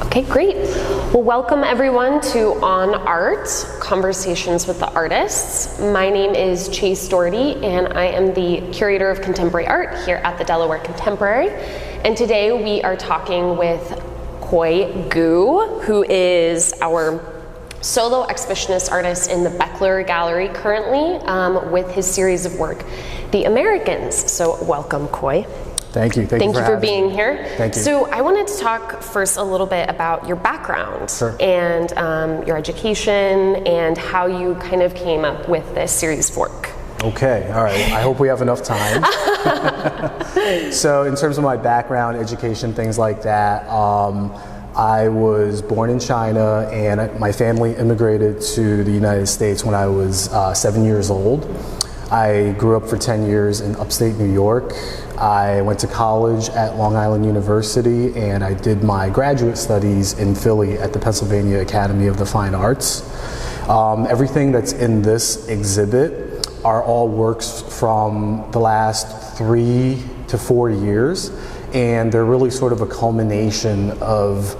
Okay, great. Well, welcome everyone to On Art, Conversations with the Artists. My name is Chase Dougherty, and I am the Curator of Contemporary Art here at the Delaware Contemporary. And today we are talking with Coy Gu, who is our solo exhibitionist artist in the Beckler Gallery currently with his series of work, The Americans. So welcome, Coy. Thank you. Thank you for being here. Thank you. So I wanted to talk first a little bit about your background and your education and how you kind of came up with this series of work. Okay, all right. I hope we have enough time. So in terms of my background, education, things like that, I was born in China and my family immigrated to the United States when I was 7 years old. I grew up for 10 years in upstate New York. I went to college at Long Island University and I did my graduate studies in Philly at the Pennsylvania Academy of the Fine Arts. Everything that's in this exhibit are all works from the last 3 to 4 years, and they're really sort of a culmination of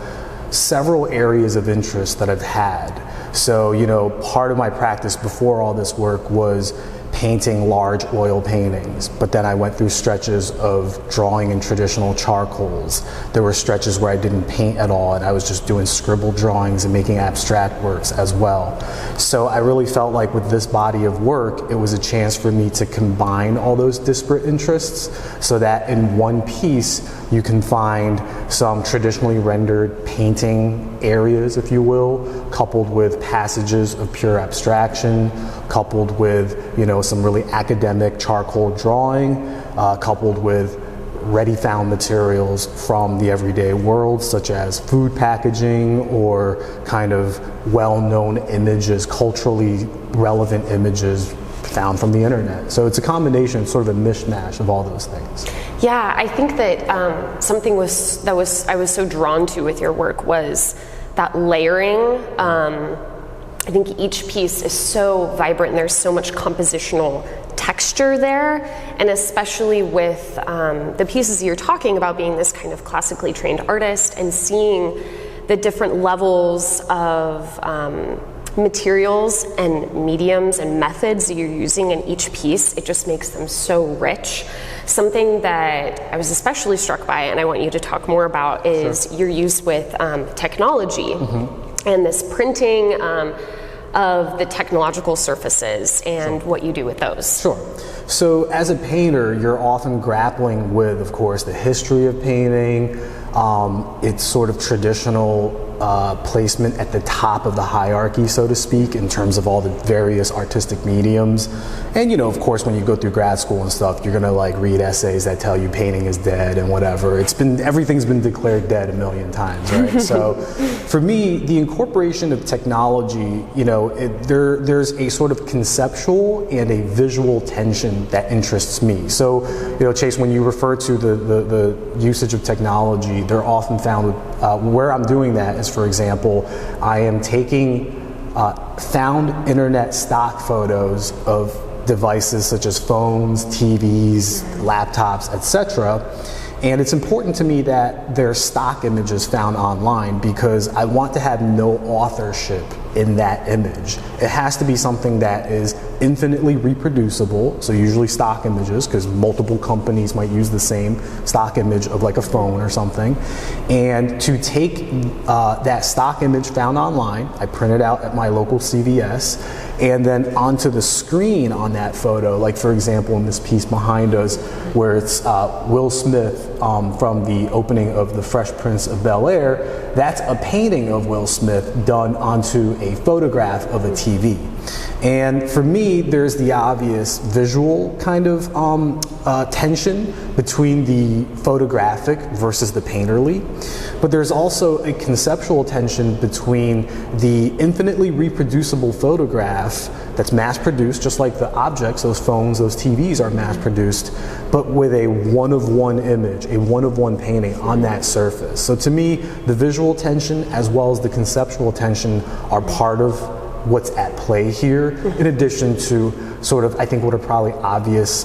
several areas of interest that I've had. So, you know, part of my practice before all this work was painting large oil paintings, but then I went through stretches of drawing in traditional charcoals. There were stretches where I didn't paint at all and I was just doing scribble drawings and making abstract works as well. So I really felt like with this body of work, it was a chance for me to combine all those disparate interests so that in one piece you can find some traditionally rendered painting areas, if you will, coupled with passages of pure abstraction, coupled with, you know, some really academic charcoal drawing, coupled with ready found materials from the everyday world, such as food packaging or kind of well-known images, culturally relevant images found from the internet. So it's a combination, sort of a mishmash of all those things. Yeah, I think that something I was so drawn to with your work was that layering. I think each piece is so vibrant and there's so much compositional texture there, and especially with the pieces you're talking about being this kind of classically trained artist and seeing the different levels of materials and mediums and methods that you're using in each piece, it just makes them so rich. Something that I was especially struck by, and I want you to talk more about, is your use with technology and this printing of the technological surfaces and what you do with those. Sure. So as a painter, you're often grappling with, of course, the history of painting, its sort of traditional placement at the top of the hierarchy, so to speak, in terms of all the various artistic mediums. And, you know, of course, when you go through grad school and stuff, you're gonna like read essays that tell you painting is dead and whatever. Everything's been declared dead a million times, right? So for me, the incorporation of technology, you know, there's a sort of conceptual and a visual tension that interests me. So, you know, Chase, when you refer to the usage of technology, they're often found with, where I'm doing that is, for example, I am taking found internet stock photos of devices such as phones, TVs, laptops, etc. And it's important to me that they're stock images found online because I want to have no authorship in that image. It has to be something that is infinitely reproducible, so usually stock images, because multiple companies might use the same stock image of like a phone or something. And to take that stock image found online, I print it out at my local CVS, and then onto the screen on that photo, like for example in this piece behind us where it's Will Smith from the opening of The Fresh Prince of Bel-Air, that's a painting of Will Smith done onto a photograph of a TV. And for me, there's the obvious visual kind of tension between the photographic versus the painterly, but there's also a conceptual tension between the infinitely reproducible photograph that's mass-produced, just like the objects, those phones, those TVs are mass-produced, but with a one-of-one image, a one-of-one painting on that surface. So to me, the visual tension as well as the conceptual tension are part of what's at play here, in addition to sort of, I think, what are probably obvious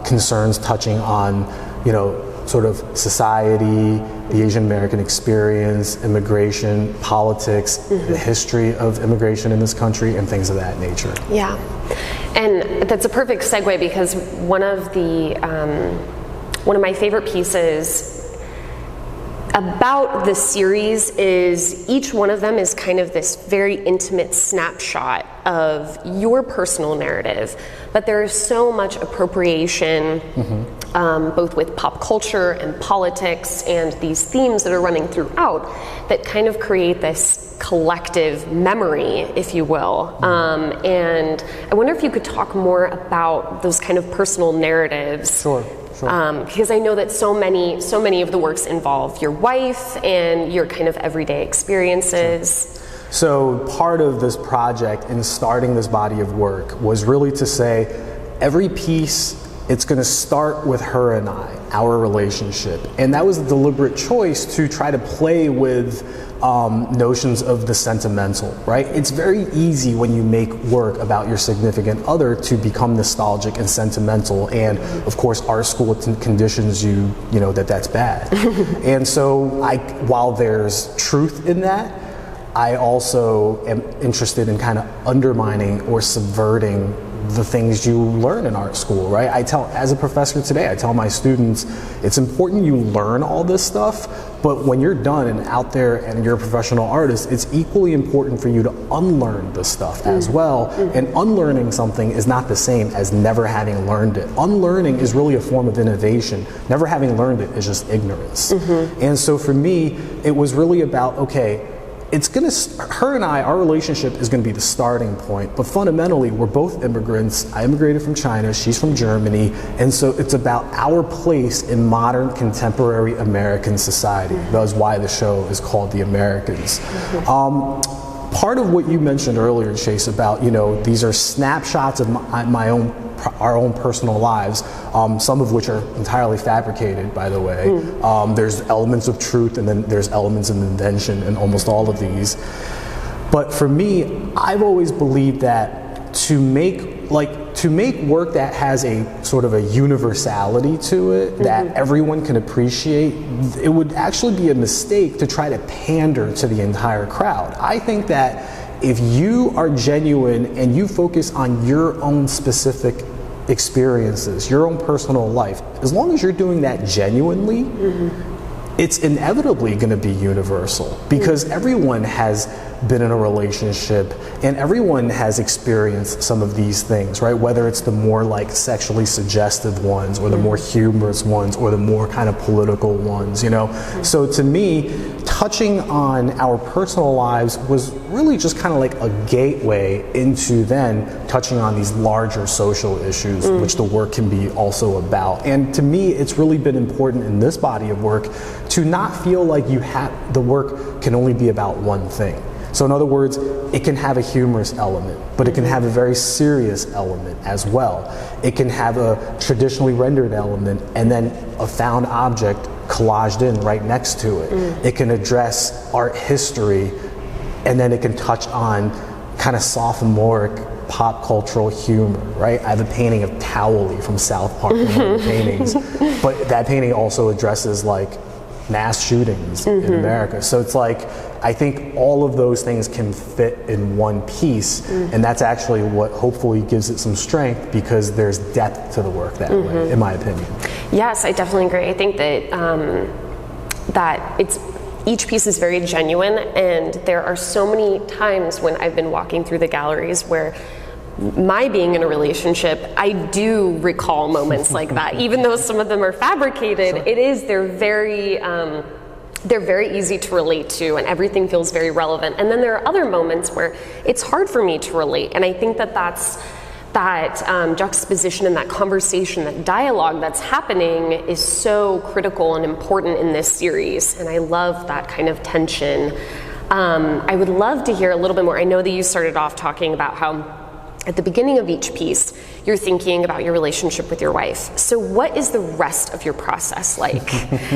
concerns touching on, you know, sort of society, the Asian American experience, immigration, politics, the history of immigration in this country, and things of that nature. Yeah, and that's a perfect segue, because one of my favorite pieces about the series is each one of them is kind of this very intimate snapshot of your personal narrative, but there is so much appropriation, both with pop culture and politics and these themes that are running throughout, that kind of create this collective memory, if you will. And I wonder if you could talk more about those kind of personal narratives. Sure. Because I know that so many of the works involve your wife and your kind of everyday experiences. So part of this project in starting this body of work was really to say, every piece, it's going to start with her and I, our relationship. And that was a deliberate choice to try to play with notions of the sentimental, right? It's very easy when you make work about your significant other to become nostalgic and sentimental, and of course art school conditions you know that's bad. And so while there's truth in that, I also am interested in kind of undermining or subverting the things you learn in art school, right? As a professor today, I tell my students, it's important you learn all this stuff, but when you're done and out there and you're a professional artist, it's equally important for you to unlearn this stuff as well. And unlearning something is not the same as never having learned it. Unlearning is really a form of innovation. Never having learned it is just ignorance. And so for me, it was really about, okay, her and I, our relationship is going to be the starting point, but fundamentally we're both immigrants. I immigrated from China, she's from Germany, and so it's about our place in modern contemporary American society. That's why the show is called The Americans. Part of what you mentioned earlier, Chase, about these are snapshots of our own personal lives, some of which are entirely fabricated, by the way. There's elements of truth, and then there's elements of invention in almost all of these. But for me, I've always believed that to make work that has a sort of a universality to it that everyone can appreciate, it would actually be a mistake to try to pander to the entire crowd. I think that if you are genuine and you focus on your own specific experiences, your own personal life, as long as you're doing that genuinely, it's inevitably going to be universal, because everyone has been in a relationship and everyone has experienced some of these things, right? Whether it's the more like sexually suggestive ones, or the more humorous ones, or the more kind of political ones, So to me, touching on our personal lives was really just kind of like a gateway into then touching on these larger social issues, which the work can be also about. And to me, it's really been important in this body of work to not feel like the work can only be about one thing. So in other words, it can have a humorous element, but it can have a very serious element as well. It can have a traditionally rendered element and then a found object collaged in right next to it. It can address art history, and then it can touch on kind of sophomoric pop cultural humor, right? I have a painting of Towley from South Park, one of the paintings, but that painting also addresses like mass shootings in America. So it's like, I think all of those things can fit in one piece, and that's actually what hopefully gives it some strength, because there's depth to the work that way, in my opinion. Yes, I definitely agree. I think that each piece is very genuine, and there are so many times when I've been walking through the galleries where my being in a relationship, I do recall moments like that, even though some of them are fabricated. They're very easy to relate to, and everything feels very relevant. And then there are other moments where it's hard for me to relate, and I think that juxtaposition and that conversation, that dialogue that's happening is so critical and important in this series, and I love that kind of tension. I would love to hear a little bit more. I know that you started off talking about how at the beginning of each piece, you're thinking about your relationship with your wife. So what is the rest of your process like?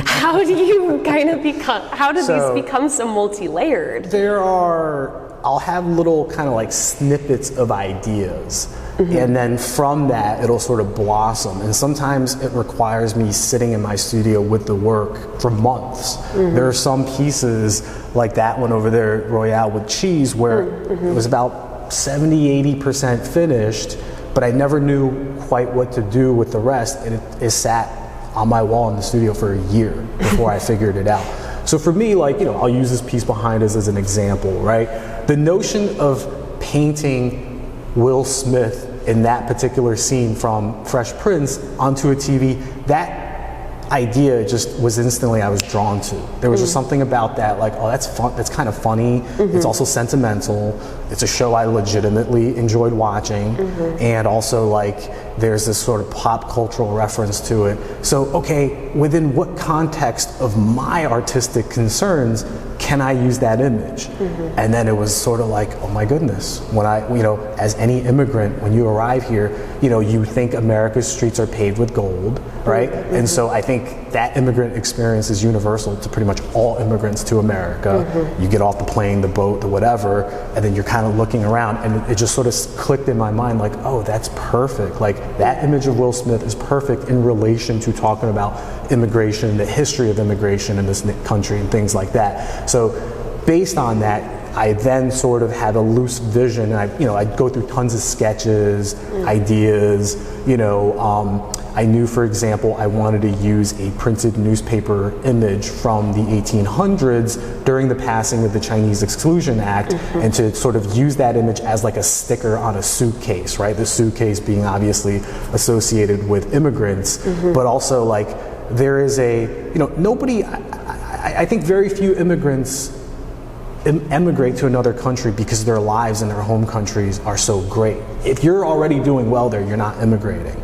How do you kind of these become so multi-layered? I'll have little kind of like snippets of ideas. And then from that, it'll sort of blossom. And sometimes it requires me sitting in my studio with the work for months. There are some pieces like that one over there, Royale with Cheese, where it was about 70–80% finished, but I never knew quite what to do with the rest. And it sat on my wall in the studio for a year before I figured it out. So for me, like, I'll use this piece behind us as an example, right? The notion of painting Will Smith in that particular scene from Fresh Prince onto a TV, that idea just was instantly I was drawn to. There was just something about that, like, oh, that's fun, that's kind of funny. It's also sentimental. It's a show I legitimately enjoyed watching. And also, like, there's this sort of pop cultural reference to it. So, okay, within what context of my artistic concerns can I use that image? And then it was sort of like, oh my goodness, when I, as any immigrant, when you arrive here, you think America's streets are paved with gold, right? And so I think that immigrant experience is universal to pretty much all immigrants to America. You get off the plane, the boat, the whatever, and then you're kind of looking around, and it just sort of clicked in my mind, like, oh, that's perfect. Like, that image of Will Smith is perfect in relation to talking about immigration, the history of immigration in this country, and things like that. So based on that, I then sort of had a loose vision, and I'd go through tons of sketches, ideas. I knew, for example, I wanted to use a printed newspaper image from the 1800s during the passing of the Chinese Exclusion Act, and to sort of use that image as like a sticker on a suitcase, right? The suitcase being obviously associated with immigrants, but also, like, there is nobody, I think very few immigrants emigrate to another country because their lives in their home countries are so great. If you're already doing well there, you're not immigrating.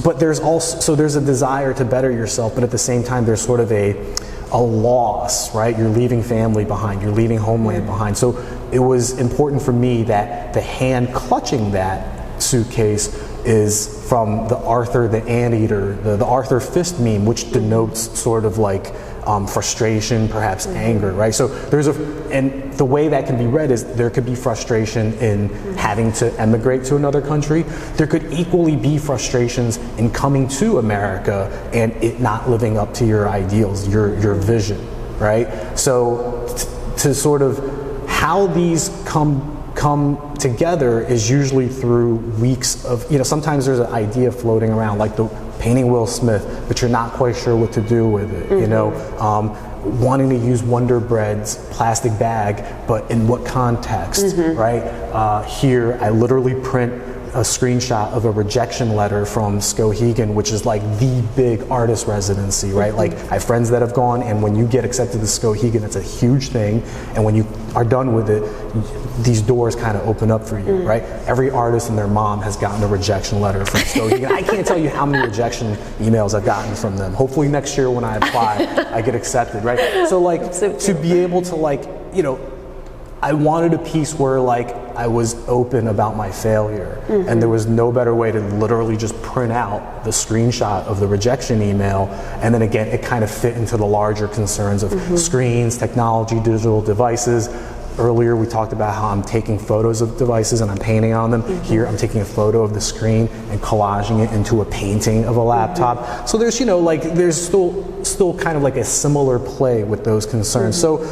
But there's a desire to better yourself, but at the same time there's sort of a loss, right? You're leaving family behind, you're leaving homeland behind. So it was important for me that the hand clutching that suitcase is from the Arthur the Anteater, the Arthur fist meme, which denotes sort of like frustration, perhaps anger, right? So and the way that can be read is there could be frustration in having to emigrate to another country. There could equally be frustrations in coming to America and it not living up to your ideals, your vision, right? So to sort of how these come together is usually through weeks of, sometimes there's an idea floating around, like the painting Will Smith, but you're not quite sure what to do with it, wanting to use Wonder Bread's plastic bag, but in what context, right? Here, I literally print a screenshot of a rejection letter from Skowhegan, which is like the big artist residency, right? Like, I have friends that have gone, and when you get accepted to Skowhegan, it's a huge thing, and when you are done with it, these doors kind of open up for you, right? Every artist and their mom has gotten a rejection letter from Skowhegan. I can't tell you how many rejection emails I've gotten from them. Hopefully next year when I apply, I get accepted, right? So, like, to be able to, like, I wanted a piece where, like, I was open about my failure, and there was no better way to literally just print out the screenshot of the rejection email, and then again, it kind of fit into the larger concerns of screens, technology, digital devices. Earlier we talked about how I'm taking photos of devices and I'm painting on them. Here I'm taking a photo of the screen and collaging it into a painting of a laptop. So there's, there's still kind of like a similar play with those concerns. So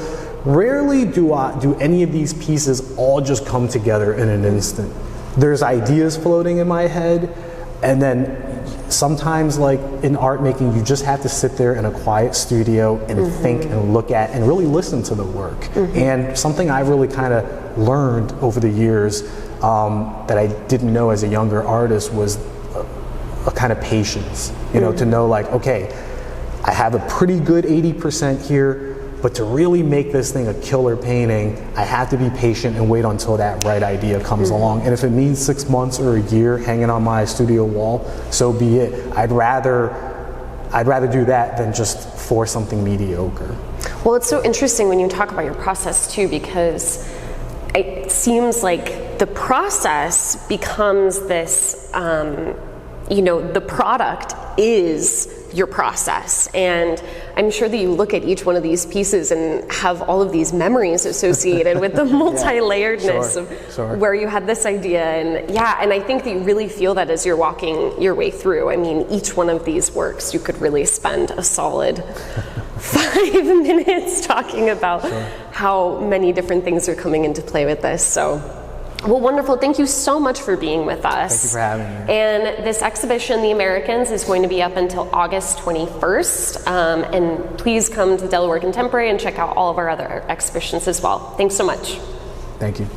rarely do any of these pieces all just come together in an instant. There's ideas floating in my head, and then sometimes, like in art making, you just have to sit there in a quiet studio and think and look at and really listen to the work. And something I really kind of learned over the years that I didn't know as a younger artist was a kind of patience, to know, like, okay, I have a pretty good 80% here, but to really make this thing a killer painting, I have to be patient and wait until that right idea comes along. And if it means 6 months or a year hanging on my studio wall, so be it. I'd rather do that than just force something mediocre. Well, it's so interesting when you talk about your process too, because it seems like the process becomes this, the product is your process. And I'm sure that you look at each one of these pieces and have all of these memories associated with the multi-layeredness of where you had this idea. And and I think that you really feel that as you're walking your way through. I mean, each one of these works, you could really spend a solid 5 minutes talking about how many different things are coming into play with this. So, well, wonderful. Thank you so much for being with us. Thank you for having me. And this exhibition, The Americans, is going to be up until August 21st. And please come to Delaware Contemporary and check out all of our other exhibitions as well. Thanks so much. Thank you.